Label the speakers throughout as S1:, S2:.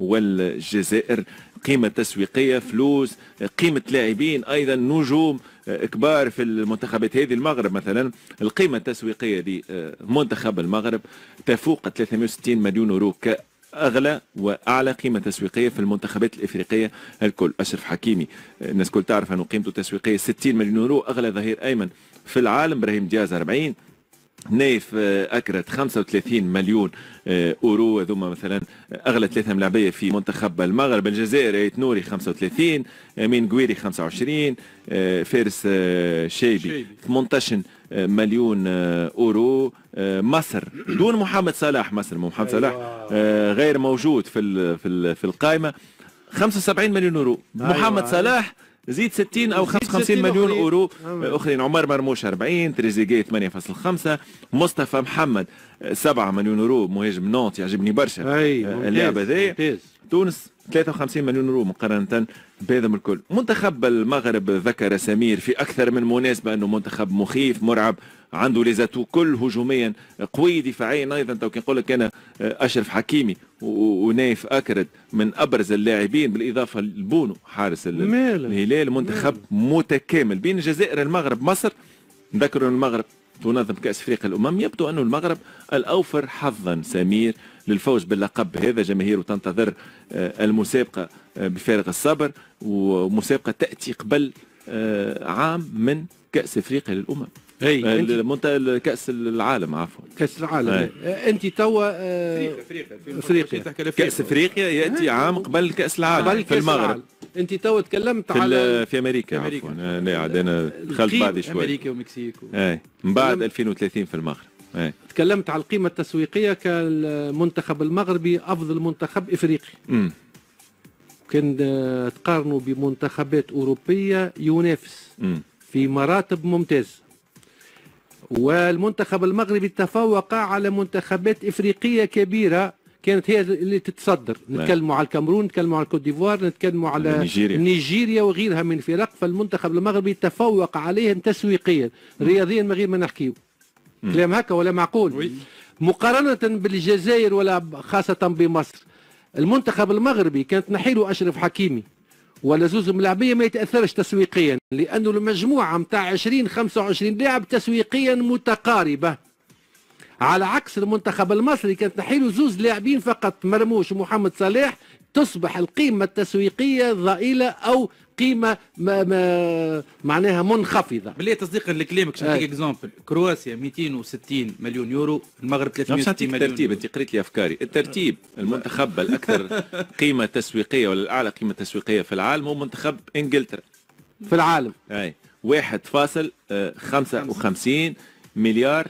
S1: والجزائر، قيمة تسويقية، فلوس، قيمة لاعبين، أيضا نجوم كبار في المنتخبات هذه. المغرب مثلا القيمة التسويقية لمنتخب المغرب تفوق 360 مليون يورو كأغلى وأعلى قيمة تسويقية في المنتخبات الإفريقية الكل. أشرف حكيمي الناس كل تعرف أنه قيمته التسويقية 60 مليون يورو، أغلى ظهير أيمن في العالم. إبراهيم دياز 40، نايف أكرت 35 مليون أورو، هذوما مثلا أغلى ثلاثة ملاعبية في منتخب المغرب. الجزائر ايت نوري 35، أمين قويري 25، فارس شيبي 18 مليون أورو. مصر دون محمد صلاح، محمد صلاح غير موجود في القائمة، 75 مليون أورو. محمد صلاح زيد 60 او 55 مليون اورو اخرين. عمر مرموش 40، تريزيجيه 8.5، مصطفى محمد 7 مليون اورو، مهاجم نونت يعجبني برشا اللاعب هذايا. تونس 53 مليون اورو مقارنه بهذم الكل. منتخب المغرب ذكر سمير في اكثر من مناسبه انه منتخب مخيف مرعب، عنده ليزاتو كل هجوميا قوي، دفاعيا ايضا. تو كي نقول لك انا اشرف حكيمي ونايف اكرد من ابرز اللاعبين، بالاضافه لبونو حارس الهلال. منتخب متكامل بين الجزائر، المغرب، مصر. نذكر ان المغرب تنظم كاس افريقيا الامم، يبدو انه المغرب الاوفر حظا سمير للفوز باللقب هذا. جماهير تنتظر المسابقه بفارغ الصبر، ومسابقه تاتي قبل عام من كاس افريقيا للامم، كأس العالم، عفوا
S2: كأس العالم. أنت توا
S1: افريقيا كأس افريقيا يأتي عام قبل كأس العالم في المغرب.
S2: أنت توا تكلمت على
S1: في أمريكا، عفوا أنا دخلت بعد شوي،
S2: أمريكا ومكسيكو
S1: من بعد 2030 في المغرب.
S2: تكلمت على القيمة التسويقية كالمنتخب المغربي أفضل منتخب إفريقي. كان تقارنوا بمنتخبات أوروبية ينافس في مراتب ممتازة، والمنتخب المغربي تفوق على منتخبات افريقيه كبيره كانت هي اللي تتصدر. نتكلموا على الكاميرون، نتكلموا على الكوت ديفوار، نتكلموا على نيجيريا وغيرها من فرق. فالمنتخب المغربي تفوق عليهم تسويقيا، رياضيا من غير ما نحكيو. كلام هكا ولا معقول؟ مقارنه بالجزائر ولا خاصه بمصر، المنتخب المغربي كانت نحيله اشرف حكيمي ولا زوز ملاعبيه ما يتاثرش تسويقيا، لانه المجموعه نتاع 20-25 لاعب تسويقيا متقاربه، على عكس المنتخب المصري كانت نحيله زوز لاعبين فقط، مرموش ومحمد صلاح، تصبح القيمه التسويقيه ضئيله او قيمه معناها منخفضه.
S3: بالله تصديقا لكلامك باش نعطيك اكزومبل، كرواتيا 260 مليون يورو، المغرب 360 مليون.
S1: الترتيب انت قريت لي افكاري. الترتيب المنتخب الاكثر قيمه تسويقيه ولا الاعلى قيمه تسويقيه في العالم هو منتخب انجلترا
S2: في العالم.
S1: 1.55 مليار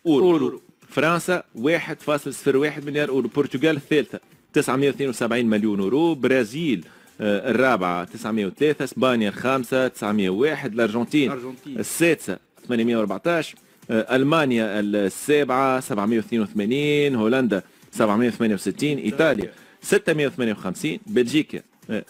S1: اورو. فرنسا 1.01 مليار اورو. البرتغال الثالثه 972 مليون اورو. برازيل الرابعة 903. اسبانيا الخامسة 901. الارجنتين السادسة 814. المانيا السابعة 782. هولندا 768. ايطاليا 658. بلجيكا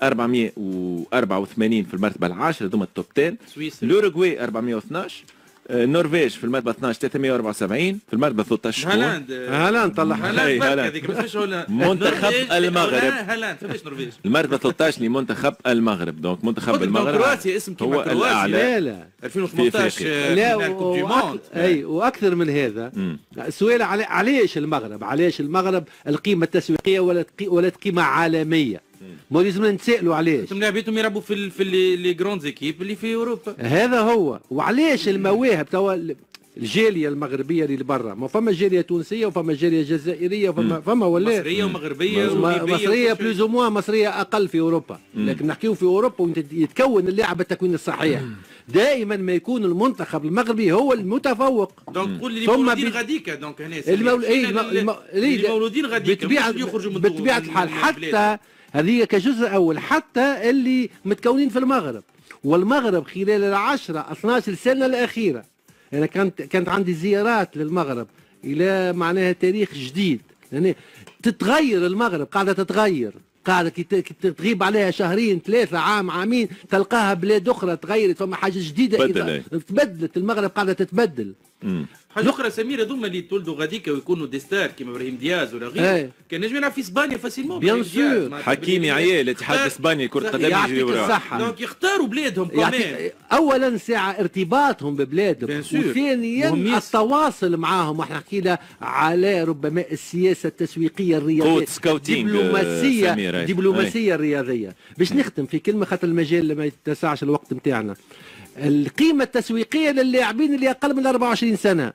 S1: 484 في المرتبة العاشرة، ذوما التوب 10. الأوروغواي 412. النرويج في المرتبة 12 374. في المرتبة 13
S2: هالاند طلع
S1: منتخب المغرب. المرتبة 13 لمنتخب المغرب. دونك منتخب المغرب
S3: كرواتيا اسم
S1: هو الأعلى
S3: 2018
S2: اي واكثر من هذا. السؤال علاش المغرب القيمة التسويقية ولات قيمة عالمية؟ ما لازمنا نتسائلوا علاش.
S3: لاعبيتهم يلعبوا في لي جروند زيكيب اللي في اوروبا.
S2: هذا هو. وعلاش المواهب توا الجاليه المغربيه اللي برا، ما فما جاليه تونسيه وفما جاليه جزائريه وفما ولا
S3: مصريه ومغربيه
S2: مصريه بلوز او مصريه اقل في اوروبا. لكن نحكيو في اوروبا يتكون اللاعب التكوين الصحيح. دائما ما يكون المنتخب المغربي هو المتفوق.
S3: دونك تقول لي المولودين غاديكا. دونك هنا المولودين غاديكا يخرجوا من
S2: بطبيعه الحال. حتى هذه كجزء أول، حتى اللي متكونين في المغرب. والمغرب خلال 10-12 سنة الأخيرة أنا كانت عندي زيارات للمغرب إلى معناها تاريخ جديد. يعني تتغير المغرب، قاعدة تتغير، قاعدة تغيب عليها شهرين 3 عام عامين تلقاها بلاد أخرى تغيرت، فما حاجة جديدة تبدلت. المغرب قاعدة تتبدل.
S3: حاجه اخرى سمير هذوما اللي تولدوا غاديكا ويكونوا دي ستار كيما ابراهيم دياز ولا غيره كان نجم يلعب في اسبانيا فاسيلمون
S2: بيان سور.
S1: حكيمي عيال الاتحاد الاسباني كره قدم يجري وراه
S3: دونك يختاروا بلادهم كمان.
S2: اولا ساعه ارتباطهم ببلادهم، وثانيا التواصل معاهم. احنا حكينا على ربما السياسه التسويقيه الرياضيه، دبلوماسيه الرياضيه. باش نختم في كلمه خاطر المجال ما يتسعش الوقت نتاعنا. القيمه التسويقيه للاعبين اللي اقل من 24 سنه،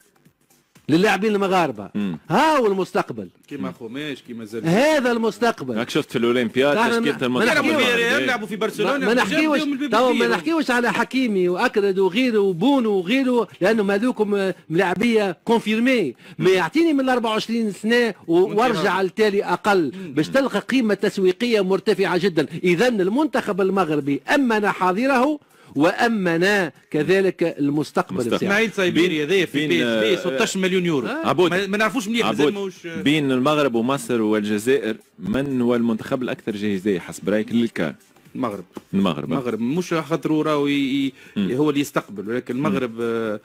S2: للاعبين المغاربه، ها هو المستقبل.
S3: كيما خوماش كيما زلزال،
S2: هذا المستقبل.
S1: راك شفت في الاولمبياد تشكيله المنتخب
S3: يلعبوا في برشلونه.
S2: ما نحكيوش على حكيمي واكرد وغيره وبونو وغيره، لانهم هذوكم ملاعبيه كونفيرمي. ما يعطيني من 24 سنه وارجع التالي اقل باش تلقى قيمه تسويقيه مرتفعه جدا. اذا المنتخب المغربي امن حاضره وامنا كذلك المستقبل.
S3: اسماعيل سايبيري هذايا في بي 16 مليون يورو. ما نعرفوش مليح
S1: بين المغرب ومصر والجزائر من هو المنتخب الاكثر جاهزيه حسب رايك للكان؟
S3: المغرب مش خاطر راهو هو اللي يستقبل، ولكن المغرب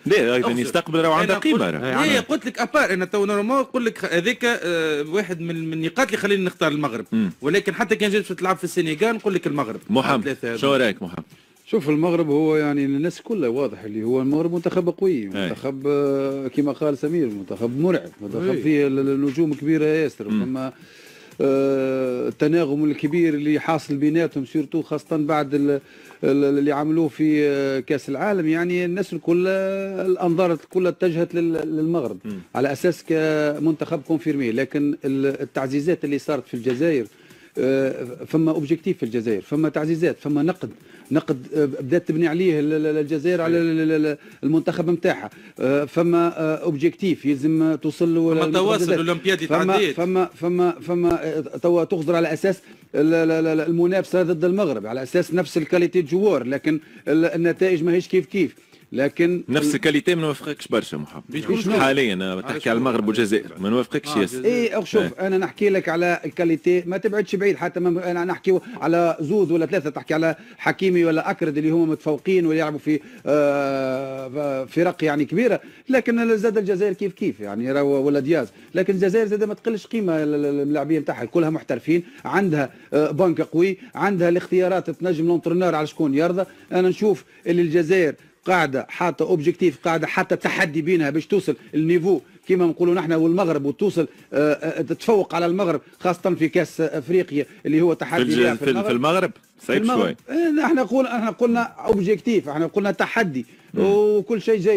S1: لا ايضا يستقبل راهو عنده قيمه.
S3: لا قلت لك ابار انا تو نورمال نقول لك هذاك واحد من النقاط اللي خليني نختار المغرب. ولكن حتى كان جيت تلعب في السنغال نقول لك المغرب.
S1: محمد شو رايك محمد؟
S4: شوف المغرب هو يعني الناس كلها واضح اللي هو المغرب منتخب قوي، منتخب كما قال سمير منتخب مرعب، منتخب فيه النجوم كبيره ياسر. فما التناغم الكبير اللي حاصل بيناتهم سيرتو خاصه بعد اللي عملوه في كاس العالم. يعني الناس الكل الانظار كلها اتجهت للمغرب على اساس كمنتخب كونفيرمي. لكن التعزيزات اللي صارت في الجزائر، فما اوبجيكتيف في الجزائر، فما تعزيزات، فما نقد بدات تبني عليه الجزائر على المنتخب نتاعها، فما اوبجيكتيف يلزم توصل له.
S3: فما تواصل الاولمبياد تعديت،
S4: فما توا تخضر على اساس المنافسه ضد المغرب على اساس نفس الكاليتي جوار، لكن النتائج ماهيش كيف. لكن
S1: نفس الكاليتي ما نوافقكش برشا محمد حاليا. تحكي على المغرب والجزائر ما نوافقكش ياسر.
S4: اي شوف انا نحكي لك على الكاليتي ما تبعدش بعيد. حتى انا نحكي على زوز ولا ثلاثه، تحكي على حكيمي ولا اكرد اللي هما متفوقين ويلعبوا في فرق يعني كبيره. لكن زاد الجزائر كيف يعني ولا دياز. لكن الجزائر زاد ما تقلش قيمه اللاعبين نتاعها كلها محترفين، عندها بنك قوي، عندها الاختيارات تنجم لونترونور على شكون يرضى. انا نشوف اللي الجزائر قاعده حاطه اوبجيكتيف، قاعده حتى تحدي بينها باش توصل النيفو كما نقولوا نحن والمغرب، وتوصل تتفوق على المغرب خاصه في كاس افريقيا اللي هو تحدي
S1: في المغرب صعيب شوي.
S4: احنا قلنا اوبجيكتيف، احنا قلنا تحدي وكل شيء جيد.